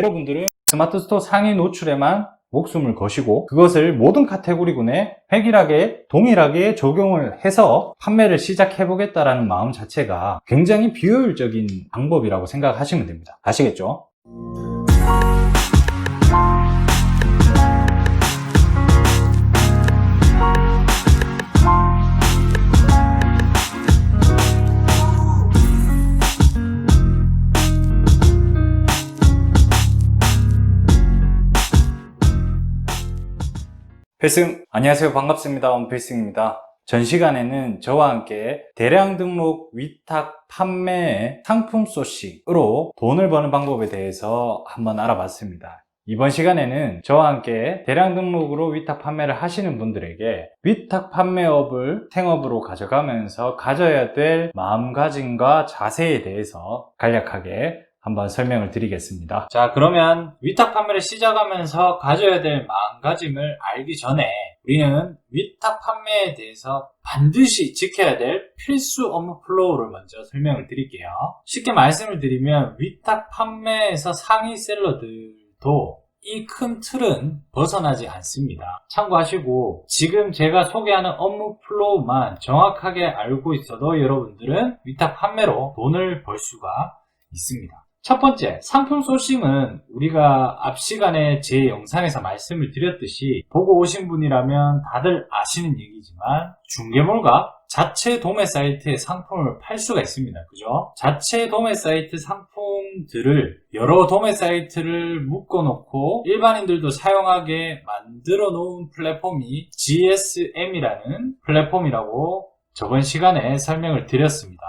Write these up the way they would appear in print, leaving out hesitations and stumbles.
여러분들은 스마트 스토어 상위 노출에만 목숨을 거시고 그것을 모든 카테고리군에 획일하게 동일하게 적용을 해서 판매를 시작해 보겠다라는 마음 자체가 굉장히 비효율적인 방법이라고 생각하시면 됩니다. 아시겠죠? 필승! 안녕하세요. 반갑습니다. 원필승입니다. 전 시간에는 저와 함께 대량 등록 위탁 판매의 상품 소싱으로 돈을 버는 방법에 대해서 한번 알아봤습니다. 이번 시간에는 저와 함께 대량 등록으로 위탁 판매를 하시는 분들에게 위탁 판매업을 생업으로 가져가면서 가져야 될 마음가짐과 자세에 대해서 간략하게 한번 설명을 드리겠습니다. 자, 그러면 위탁 판매를 시작하면서 가져야 될 마음가짐을 알기 전에 우리는 위탁 판매에 대해서 반드시 지켜야 될 필수 업무 플로우를 먼저 설명을 드릴게요. 쉽게 말씀을 드리면 위탁 판매에서 상위 셀러들도 이 큰 틀은 벗어나지 않습니다. 참고하시고 지금 제가 소개하는 업무 플로우만 정확하게 알고 있어도 여러분들은 위탁 판매로 돈을 벌 수가 있습니다. 첫 번째, 상품 소싱은 우리가 앞 시간에 제 영상에서 말씀을 드렸듯이 보고 오신 분이라면 다들 아시는 얘기지만 중개몰과 자체 도매 사이트에 상품을 팔 수가 있습니다. 그죠? 자체 도매 사이트 상품들을 여러 도매 사이트를 묶어놓고 일반인들도 사용하게 만들어 놓은 플랫폼이 GSM이라는 플랫폼이라고 저번 시간에 설명을 드렸습니다.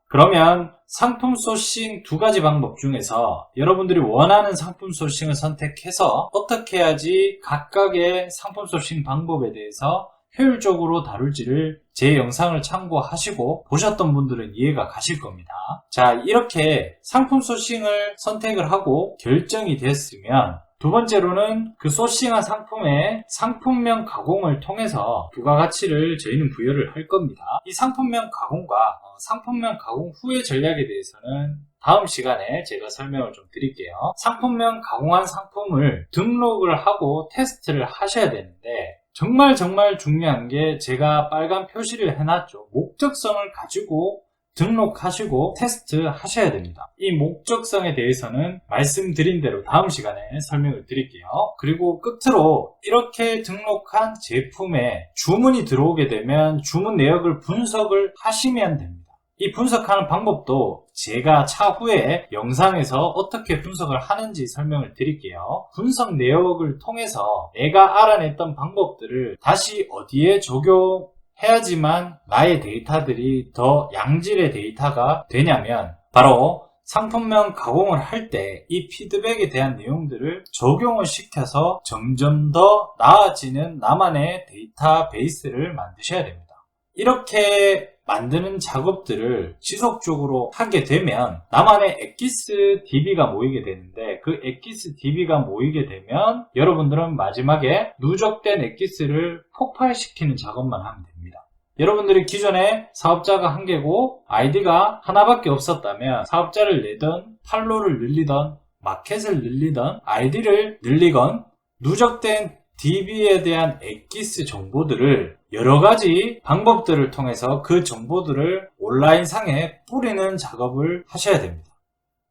그러면 상품 소싱 두 가지 방법 중에서 여러분들이 원하는 상품 소싱을 선택해서 어떻게 해야지 각각의 상품 소싱 방법에 대해서 효율적으로 다룰지를 제 영상을 참고하시고 보셨던 분들은 이해가 가실 겁니다. 자, 이렇게 상품 소싱을 선택을 하고 결정이 됐으면 두 번째로는 그 소싱한 상품의 상품명 가공을 통해서 부가가치를 저희는 부여를 할 겁니다. 이 상품명 가공과 상품명 가공 후의 전략에 대해서는 다음 시간에 제가 설명을 좀 드릴게요. 상품명 가공한 상품을 등록을 하고 테스트를 하셔야 되는데 정말 중요한 게 제가 빨간 표시를 해놨죠. 목적성을 가지고 등록하시고 테스트 하셔야 됩니다. 이 목적성에 대해서는 말씀드린 대로 다음 시간에 설명을 드릴게요. 그리고 끝으로 이렇게 등록한 제품에 주문이 들어오게 되면 주문 내역을 분석을 하시면 됩니다. 이 분석하는 방법도 제가 차후에 영상에서 어떻게 분석을 하는지 설명을 드릴게요. 분석 내역을 통해서 내가 알아냈던 방법들을 다시 어디에 적용해야지만 나의 데이터들이 더 양질의 데이터가 되냐면 바로 상품명 가공을 할 때 이 피드백에 대한 내용들을 적용을 시켜서 점점 더 나아지는 나만의 데이터베이스를 만드셔야 됩니다. 이렇게 만드는 작업들을 지속적으로 하게 되면 나만의 엑기스 DB가 모이게 되는데 그 엑기스 DB가 모이게 되면 여러분들은 마지막에 누적된 엑기스를 폭발시키는 작업만 하면 됩니다. 여러분들이 기존에 사업자가 한 개고 아이디가 하나밖에 없었다면 사업자를 내던 팔로를 늘리던 마켓을 늘리던 아이디를 늘리건 누적된 DB에 대한 엑기스 정보들을 여러가지 방법들을 통해서 그 정보들을 온라인상에 뿌리는 작업을 하셔야 됩니다.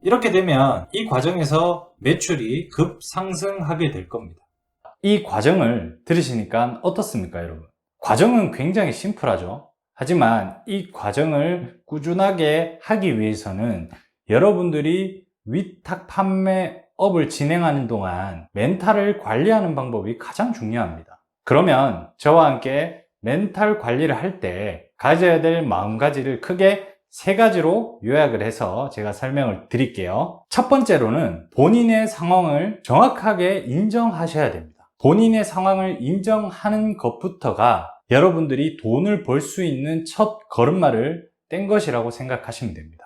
이렇게 되면 이 과정에서 매출이 급상승하게 될 겁니다. 이 과정을 들으시니까 어떻습니까, 여러분? 과정은 굉장히 심플하죠. 하지만 이 과정을 꾸준하게 하기 위해서는 여러분들이 위탁 판매업을 진행하는 동안 멘탈을 관리하는 방법이 가장 중요합니다. 그러면 저와 함께 멘탈 관리를 할 때 가져야 될 마음가짐을 크게 세 가지로 요약을 해서 제가 설명을 드릴게요. 첫 번째로는 본인의 상황을 정확하게 인정하셔야 됩니다. 본인의 상황을 인정하는 것부터가 여러분들이 돈을 벌 수 있는 첫 걸음마를 뗀 것이라고 생각하시면 됩니다.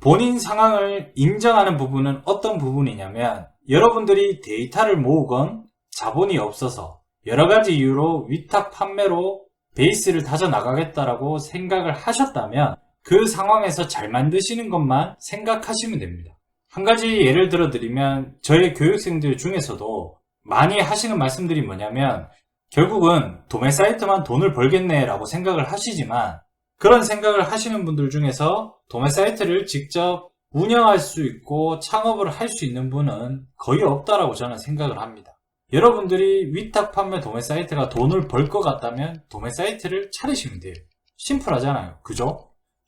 본인 상황을 인정하는 부분은 어떤 부분이냐면 여러분들이 데이터를 모으건 자본이 없어서 여러가지 이유로 위탁 판매로 베이스를 다져나가겠다라고 생각을 하셨다면 그 상황에서 잘 만드시는 것만 생각하시면 됩니다. 한 가지 예를 들어 드리면 저희 교육생들 중에서도 많이 하시는 말씀들이 뭐냐면 결국은 도매 사이트만 돈을 벌겠네 라고 생각을 하시지만 그런 생각을 하시는 분들 중에서 도매 사이트를 직접 운영할 수 있고 창업을 할 수 있는 분은 거의 없다라고 저는 생각을 합니다. 여러분들이 위탁 판매 도매 사이트가 돈을 벌 것 같다면 도매 사이트를 차리시면 돼요. 심플하잖아요. 그죠?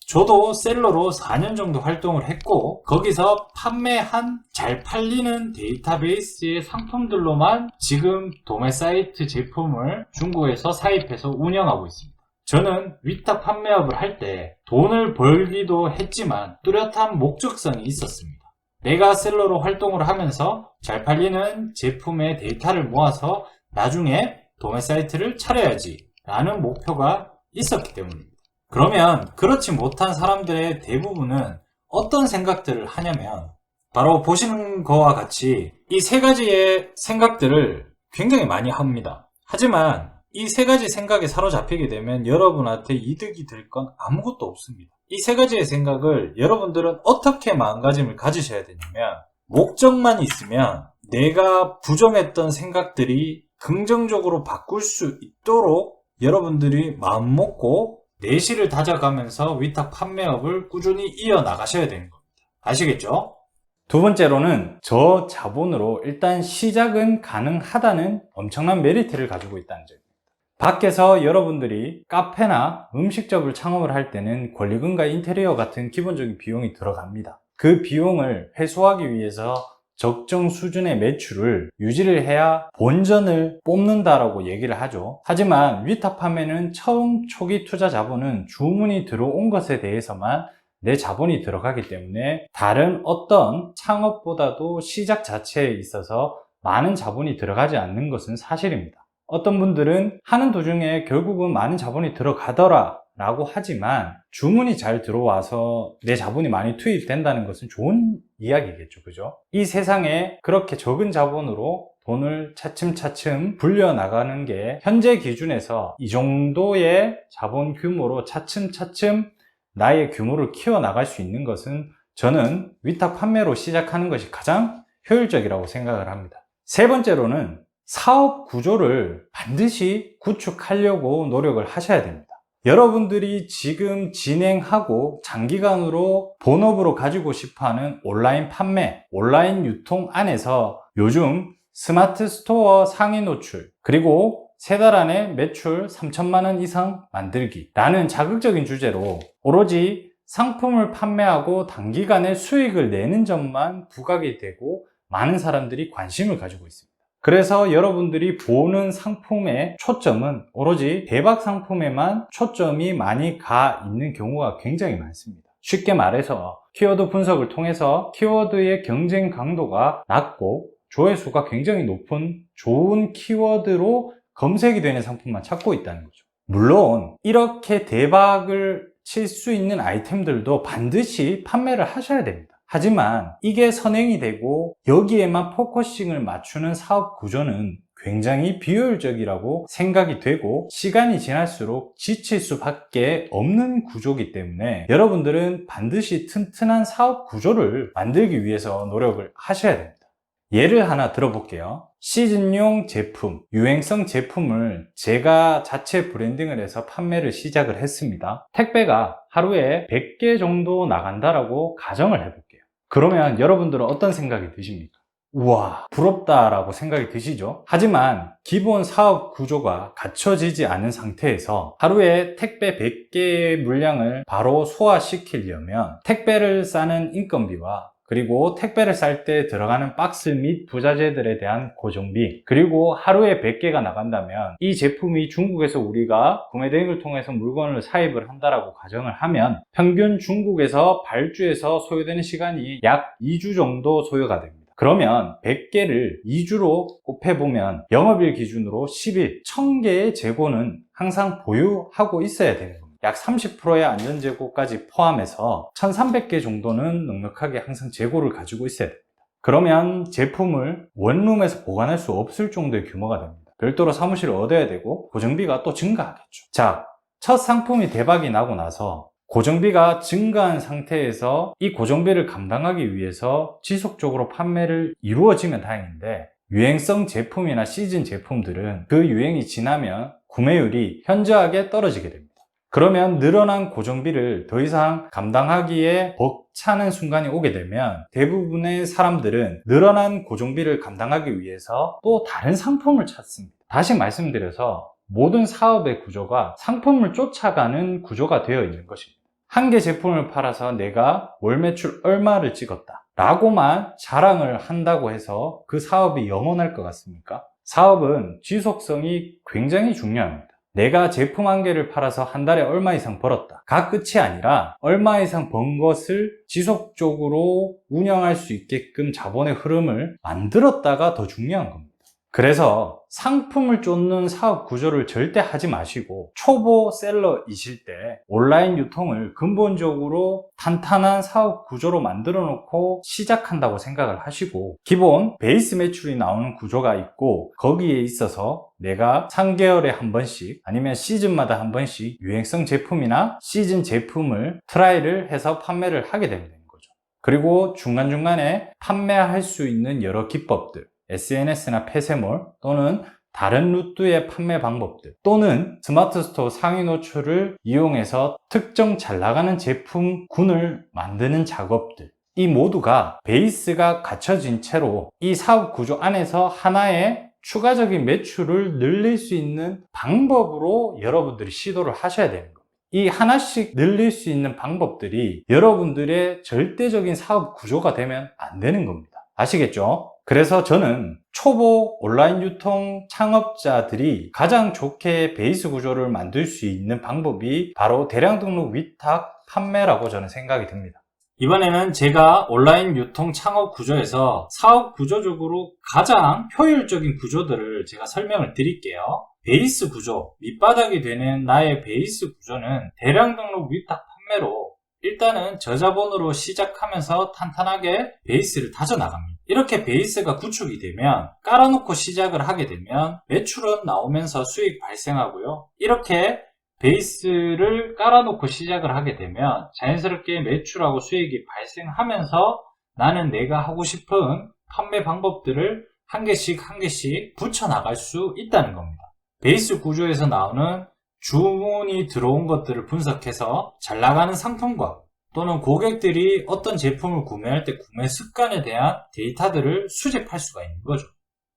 저도 셀러로 4년 정도 활동을 했고 거기서 판매한 잘 팔리는 데이터베이스의 상품들로만 지금 도매 사이트 제품을 중국에서 사입해서 운영하고 있습니다. 저는 위탁 판매업을 할 때 돈을 벌기도 했지만 뚜렷한 목적성이 있었습니다. 내가 셀러로 활동을 하면서 잘 팔리는 제품의 데이터를 모아서 나중에 도매 사이트를 차려야지 라는 목표가 있었기 때문입니다. 그러면 그렇지 못한 사람들의 대부분은 어떤 생각들을 하냐면 바로 보시는 거와 같이 이 세 가지의 생각들을 굉장히 많이 합니다. 하지만 이 세 가지 생각에 사로잡히게 되면 여러분한테 이득이 될 건 아무것도 없습니다. 이 세 가지의 생각을 여러분들은 어떻게 마음가짐을 가지셔야 되냐면 목적만 있으면 내가 부정했던 생각들이 긍정적으로 바꿀 수 있도록 여러분들이 마음먹고 내실을 다져가면서 위탁 판매업을 꾸준히 이어나가셔야 되는 겁니다. 아시겠죠? 두 번째로는 저자본으로 일단 시작은 가능하다는 엄청난 메리트를 가지고 있다는 점입니다. 밖에서 여러분들이 카페나 음식점을 창업을 할 때는 권리금과 인테리어 같은 기본적인 비용이 들어갑니다. 그 비용을 회수하기 위해서 적정 수준의 매출을 유지를 해야 본전을 뽑는다라고 얘기를 하죠. 하지만 위탁 판매는 처음 초기 투자 자본은 주문이 들어온 것에 대해서만 내 자본이 들어가기 때문에 다른 어떤 창업보다도 시작 자체에 있어서 많은 자본이 들어가지 않는 것은 사실입니다. 어떤 분들은 하는 도중에 결국은 많은 자본이 들어가더라 라고 하지만 주문이 잘 들어와서 내 자본이 많이 투입된다는 것은 좋은 이야기겠죠. 그죠? 이 세상에 그렇게 적은 자본으로 돈을 차츰차츰 불려나가는 게 현재 기준에서 이 정도의 자본 규모로 차츰차츰 나의 규모를 키워나갈 수 있는 것은 저는 위탁 판매로 시작하는 것이 가장 효율적이라고 생각을 합니다. 세 번째로는 사업 구조를 반드시 구축하려고 노력을 하셔야 됩니다. 여러분들이 지금 진행하고 장기간으로 본업으로 가지고 싶어하는 온라인 판매, 온라인 유통 안에서 요즘 스마트 스토어 상위 노출, 그리고 세 달 안에 매출 3천만 원 이상 만들기 라는 자극적인 주제로 오로지 상품을 판매하고 단기간에 수익을 내는 점만 부각이 되고 많은 사람들이 관심을 가지고 있습니다. 그래서 여러분들이 보는 상품의 초점은 오로지 대박 상품에만 초점이 많이 가 있는 경우가 굉장히 많습니다. 쉽게 말해서 키워드 분석을 통해서 키워드의 경쟁 강도가 낮고 조회수가 굉장히 높은 좋은 키워드로 검색이 되는 상품만 찾고 있다는 거죠. 물론 이렇게 대박을 칠 수 있는 아이템들도 반드시 판매를 하셔야 됩니다. 하지만 이게 선행이 되고 여기에만 포커싱을 맞추는 사업 구조는 굉장히 비효율적이라고 생각이 되고 시간이 지날수록 지칠 수밖에 없는 구조이기 때문에 여러분들은 반드시 튼튼한 사업 구조를 만들기 위해서 노력을 하셔야 됩니다. 예를 하나 들어볼게요. 시즌용 제품, 유행성 제품을 제가 자체 브랜딩을 해서 판매를 시작을 했습니다. 택배가 하루에 100개 정도 나간다라고 가정을 해볼게요. 그러면 여러분들은 어떤 생각이 드십니까? 우와, 부럽다라고 생각이 드시죠? 하지만 기본 사업 구조가 갖춰지지 않은 상태에서 하루에 택배 100개의 물량을 바로 소화시키려면 택배를 싸는 인건비와 그리고 택배를 쌀 때 들어가는 박스 및 부자재들에 대한 고정비, 그리고 하루에 100개가 나간다면 이 제품이 중국에서 우리가 구매 대행을 통해서 물건을 사입을 한다라고 가정을 하면 평균 중국에서 발주해서 소요되는 시간이 약 2주 정도 소요가 됩니다. 그러면 100개를 2주로 곱해보면 영업일 기준으로 10일, 1000개의 재고는 항상 보유하고 있어야 되는 겁니다. 약 30%의 안전재고까지 포함해서 1300개 정도는 넉넉하게 항상 재고를 가지고 있어야 됩니다. 그러면 제품을 원룸에서 보관할 수 없을 정도의 규모가 됩니다. 별도로 사무실을 얻어야 되고 고정비가 또 증가하겠죠. 자, 첫 상품이 대박이 나고 나서 고정비가 증가한 상태에서 이 고정비를 감당하기 위해서 지속적으로 판매를 이루어지면 다행인데, 유행성 제품이나 시즌 제품들은 그 유행이 지나면 구매율이 현저하게 떨어지게 됩니다. 그러면 늘어난 고정비를 더 이상 감당하기에 벅차는 순간이 오게 되면 대부분의 사람들은 늘어난 고정비를 감당하기 위해서 또 다른 상품을 찾습니다. 다시 말씀드려서 모든 사업의 구조가 상품을 쫓아가는 구조가 되어 있는 것입니다. 한 개 제품을 팔아서 내가 월 매출 얼마를 찍었다 라고만 자랑을 한다고 해서 그 사업이 영원할 것 같습니까? 사업은 지속성이 굉장히 중요합니다. 내가 제품 한 개를 팔아서 한 달에 얼마 이상 벌었다 가 끝이 아니라 얼마 이상 번 것을 지속적으로 운영할 수 있게끔 자본의 흐름을 만들었다가 더 중요한 겁니다. 그래서 상품을 쫓는 사업 구조를 절대 하지 마시고, 초보 셀러이실 때 온라인 유통을 근본적으로 탄탄한 사업 구조로 만들어 놓고 시작한다고 생각을 하시고, 기본 베이스 매출이 나오는 구조가 있고, 거기에 있어서 내가 3개월에 한 번씩 아니면 시즌마다 한 번씩 유행성 제품이나 시즌 제품을 트라이를 해서 판매를 하게 되는 거죠. 그리고 중간중간에 판매할 수 있는 여러 기법들, SNS나 폐쇄몰 또는 다른 루트의 판매 방법들, 또는 스마트 스토어 상위 노출을 이용해서 특정 잘 나가는 제품군을 만드는 작업들, 이 모두가 베이스가 갖춰진 채로 이 사업 구조 안에서 하나의 추가적인 매출을 늘릴 수 있는 방법으로 여러분들이 시도를 하셔야 되는 겁니다. 이 하나씩 늘릴 수 있는 방법들이 여러분들의 절대적인 사업 구조가 되면 안 되는 겁니다. 아시겠죠? 그래서 저는 초보 온라인 유통 창업자들이 가장 좋게 베이스 구조를 만들 수 있는 방법이 바로 대량 등록 위탁 판매라고 저는 생각이 듭니다. 이번에는 제가 온라인 유통 창업 구조에서 사업 구조적으로 가장 효율적인 구조들을 제가 설명을 드릴게요. 베이스 구조, 밑바닥이 되는 나의 베이스 구조는 대량 등록 위탁 판매로 일단은 저자본으로 시작하면서 탄탄하게 베이스를 다져나갑니다. 이렇게 베이스가 구축이 되면 깔아놓고 시작을 하게 되면 매출은 나오면서 수익 발생하고요. 이렇게 베이스를 깔아놓고 시작을 하게 되면 자연스럽게 매출하고 수익이 발생하면서 나는 내가 하고 싶은 판매 방법들을 한 개씩 한 개씩 붙여나갈 수 있다는 겁니다. 베이스 구조에서 나오는 주문이 들어온 것들을 분석해서 잘 나가는 상품과 또는 고객들이 어떤 제품을 구매할 때 구매 습관에 대한 데이터들을 수집할 수가 있는 거죠.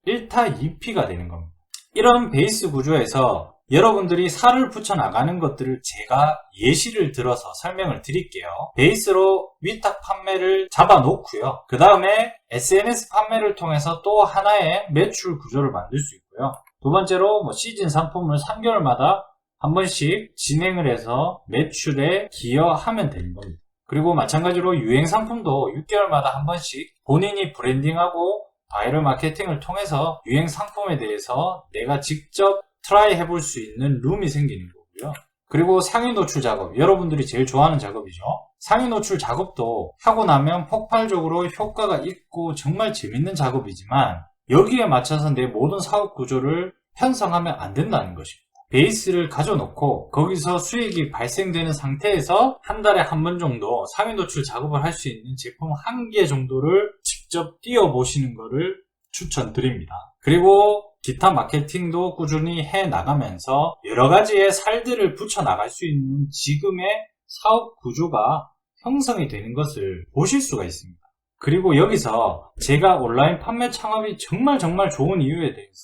1타 2피가 되는 겁니다. 이런 베이스 구조에서 여러분들이 살을 붙여나가는 것들을 제가 예시를 들어서 설명을 드릴게요. 베이스로 위탁 판매를 잡아놓고요. 그 다음에 SNS 판매를 통해서 또 하나의 매출 구조를 만들 수 있고요. 두 번째로 시즌 상품을 3개월마다 한 번씩 진행을 해서 매출에 기여하면 되는 겁니다. 그리고 마찬가지로 유행 상품도 6개월마다 한 번씩 본인이 브랜딩하고 바이럴 마케팅을 통해서 유행 상품에 대해서 내가 직접 트라이 해볼 수 있는 룸이 생기는 거고요. 그리고 상위 노출 작업, 여러분들이 제일 좋아하는 작업이죠. 상위 노출 작업도 하고 나면 폭발적으로 효과가 있고 정말 재밌는 작업이지만 여기에 맞춰서 내 모든 사업 구조를 편성하면 안 된다는 것입니다. 베이스를 가져놓고 거기서 수익이 발생되는 상태에서 한 달에 한 번 정도 상위 노출 작업을 할 수 있는 제품 한 개 정도를 직접 띄워보시는 것을 추천드립니다. 그리고 기타 마케팅도 꾸준히 해 나가면서 여러 가지의 살들을 붙여 나갈 수 있는 지금의 사업 구조가 형성이 되는 것을 보실 수가 있습니다. 그리고 여기서 제가 온라인 판매 창업이 정말 좋은 이유에 대해서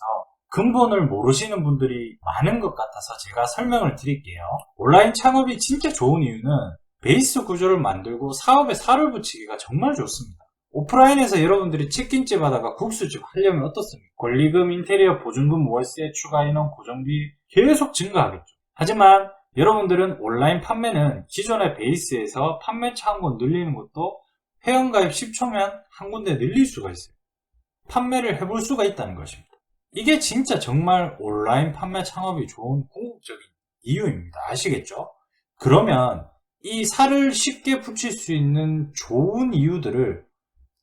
근본을 모르시는 분들이 많은 것 같아서 제가 설명을 드릴게요. 온라인 창업이 진짜 좋은 이유는 베이스 구조를 만들고 사업에 살을 붙이기가 정말 좋습니다. 오프라인에서 여러분들이 치킨집 하다가 국수집 하려면 어떻습니까? 권리금, 인테리어, 보증금, 월세, 추가 인원, 고정비 계속 증가하겠죠. 하지만 여러분들은 온라인 판매는 기존의 베이스에서 판매차 한 권 늘리는 것도 회원가입 10초면 한 군데 늘릴 수가 있어요. 판매를 해볼 수가 있다는 것입니다. 이게 진짜 정말 온라인 판매 창업이 좋은 궁극적인 이유입니다. 아시겠죠? 그러면 이 살을 쉽게 붙일 수 있는 좋은 이유들을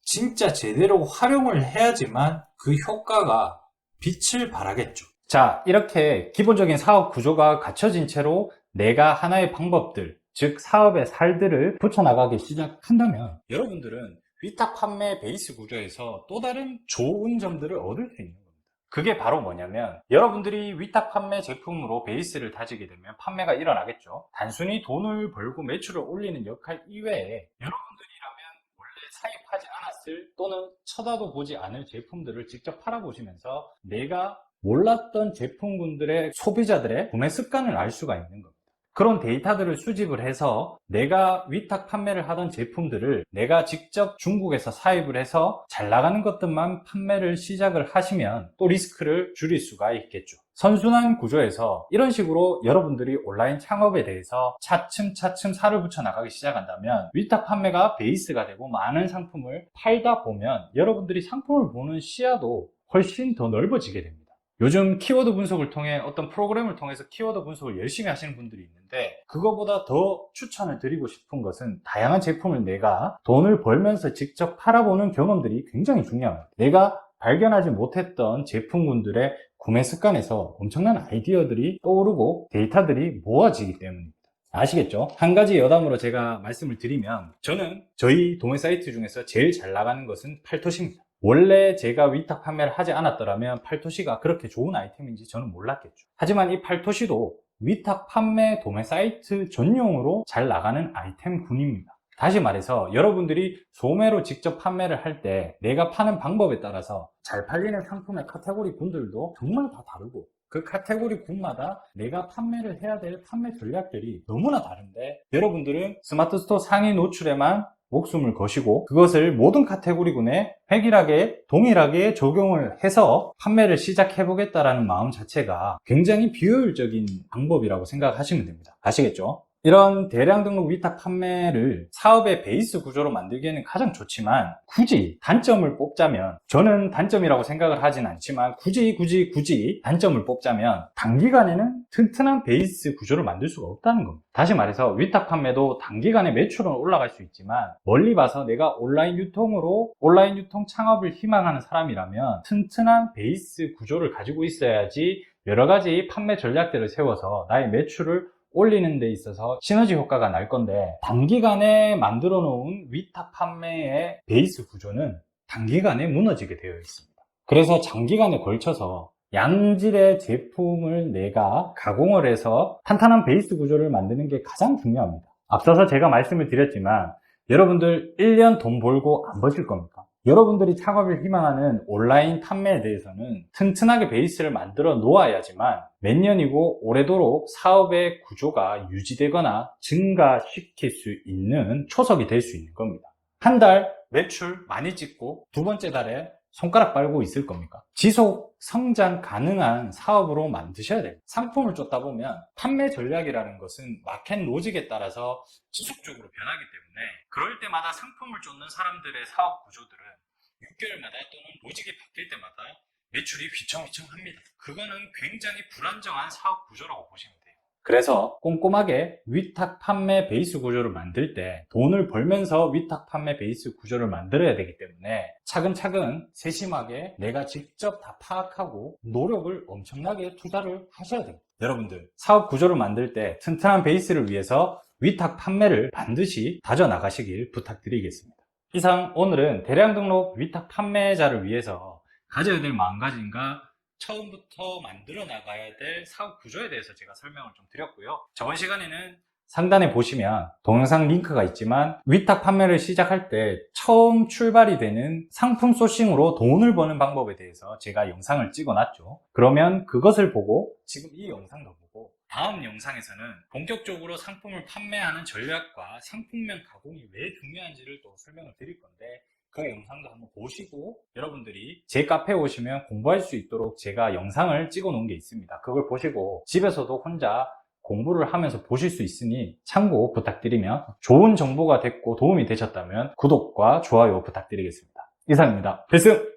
진짜 제대로 활용을 해야지만 그 효과가 빛을 발하겠죠. 자, 이렇게 기본적인 사업 구조가 갖춰진 채로 내가 하나의 방법들, 즉 사업의 살들을 붙여나가기 시작한다면 여러분들은 위탁 판매 베이스 구조에서 또 다른 좋은 점들을 얻을 수 있는 겁니다. 그게 바로 뭐냐면 여러분들이 위탁 판매 제품으로 베이스를 다지게 되면 판매가 일어나겠죠. 단순히 돈을 벌고 매출을 올리는 역할 이외에 여러분들이라면 원래 사입하지 않았을 또는 쳐다도 보지 않을 제품들을 직접 팔아보시면서 내가 몰랐던 제품군들의 소비자들의 구매 습관을 알 수가 있는 겁니다. 그런 데이터들을 수집을 해서 내가 위탁 판매를 하던 제품들을 내가 직접 중국에서 사입을 해서 잘 나가는 것들만 판매를 시작을 하시면 또 리스크를 줄일 수가 있겠죠. 선순환 구조에서 이런 식으로 여러분들이 온라인 창업에 대해서 차츰차츰 살을 붙여 나가기 시작한다면 위탁 판매가 베이스가 되고 많은 상품을 팔다 보면 여러분들이 상품을 보는 시야도 훨씬 더 넓어지게 됩니다. 요즘 키워드 분석을 통해 어떤 프로그램을 통해서 키워드 분석을 열심히 하시는 분들이 있는데 그거보다 더 추천을 드리고 싶은 것은 다양한 제품을 내가 돈을 벌면서 직접 팔아보는 경험들이 굉장히 중요합니다. 내가 발견하지 못했던 제품군들의 구매 습관에서 엄청난 아이디어들이 떠오르고 데이터들이 모아지기 때문입니다. 아시겠죠? 한 가지 여담으로 제가 말씀을 드리면 저는 저희 도매 사이트 중에서 제일 잘 나가는 것은 팔토시입니다. 원래 제가 위탁 판매를 하지 않았더라면 팔토시가 그렇게 좋은 아이템인지 저는 몰랐겠죠. 하지만 이 팔토시도 위탁 판매 도매 사이트 전용으로 잘 나가는 아이템군입니다. 다시 말해서 여러분들이 소매로 직접 판매를 할 때 내가 파는 방법에 따라서 잘 팔리는 상품의 카테고리 군들도 정말 다 다르고 그 카테고리 군마다 내가 판매를 해야 될 판매 전략들이 너무나 다른데 여러분들은 스마트 스토어 상위 노출에만 목숨을 거시고 그것을 모든 카테고리군에 획일하게 동일하게 적용을 해서 판매를 시작해 보겠다라는 마음 자체가 굉장히 비효율적인 방법이라고 생각하시면 됩니다. 아시겠죠? 이런 대량 등록 위탁 판매를 사업의 베이스 구조로 만들기에는 가장 좋지만 굳이 단점을 뽑자면 저는 단점이라고 생각을 하진 않지만 굳이 단점을 뽑자면 단기간에는 튼튼한 베이스 구조를 만들 수가 없다는 겁니다. 다시 말해서 위탁 판매도 단기간에 매출은 올라갈 수 있지만 멀리 봐서 내가 온라인 유통 창업을 희망하는 사람이라면 튼튼한 베이스 구조를 가지고 있어야지 여러 가지 판매 전략들을 세워서 나의 매출을 올리는 데 있어서 시너지 효과가 날 건데 단기간에 만들어 놓은 위탁 판매의 베이스 구조는 단기간에 무너지게 되어 있습니다. 그래서 장기간에 걸쳐서 양질의 제품을 내가 가공을 해서 탄탄한 베이스 구조를 만드는 게 가장 중요합니다. 앞서서 제가 말씀을 드렸지만 여러분들 1년 돈 벌고 안 버실 겁니까? 여러분들이 창업을 희망하는 온라인 판매에 대해서는 튼튼하게 베이스를 만들어 놓아야지만 몇 년이고 오래도록 사업의 구조가 유지되거나 증가시킬 수 있는 초석이 될 수 있는 겁니다. 한 달 매출 많이 찍고 두 번째 달에 손가락 빨고 있을 겁니까? 지속 성장 가능한 사업으로 만드셔야 돼요. 상품을 쫓다 보면 판매 전략이라는 것은 마켓 로직에 따라서 지속적으로 변하기 때문에 그럴 때마다 상품을 쫓는 사람들의 사업 구조들은 6개월마다 또는 로직이 바뀔 때마다 매출이 휘청휘청합니다. 그거는 굉장히 불안정한 사업 구조라고 보시면 돼요. 그래서 꼼꼼하게 위탁 판매 베이스 구조를 만들 때 돈을 벌면서 위탁 판매 베이스 구조를 만들어야 되기 때문에 차근차근 세심하게 내가 직접 다 파악하고 노력을 엄청나게 투자를 하셔야 됩니다. 여러분들 사업 구조를 만들 때 튼튼한 베이스를 위해서 위탁 판매를 반드시 다져나가시길 부탁드리겠습니다. 이상 오늘은 대량 등록 위탁 판매자를 위해서 가져야 될 마음가짐과 처음부터 만들어 나가야 될 사업 구조에 대해서 제가 설명을 좀 드렸고요. 저번 시간에는 상단에 보시면 동영상 링크가 있지만 위탁 판매를 시작할 때 처음 출발이 되는 상품 소싱으로 돈을 버는 방법에 대해서 제가 영상을 찍어 놨죠. 그러면 그것을 보고 지금 이 영상도 보고 다음 영상에서는 본격적으로 상품을 판매하는 전략과 상품명 가공이 왜 중요한지를 또 설명을 드릴 건데 그 영상도 한번 보시고 여러분들이 제 카페에 오시면 공부할 수 있도록 제가 영상을 찍어 놓은 게 있습니다. 그걸 보시고 집에서도 혼자 공부를 하면서 보실 수 있으니 참고 부탁드리며 좋은 정보가 됐고 도움이 되셨다면 구독과 좋아요 부탁드리겠습니다. 이상입니다. 필승!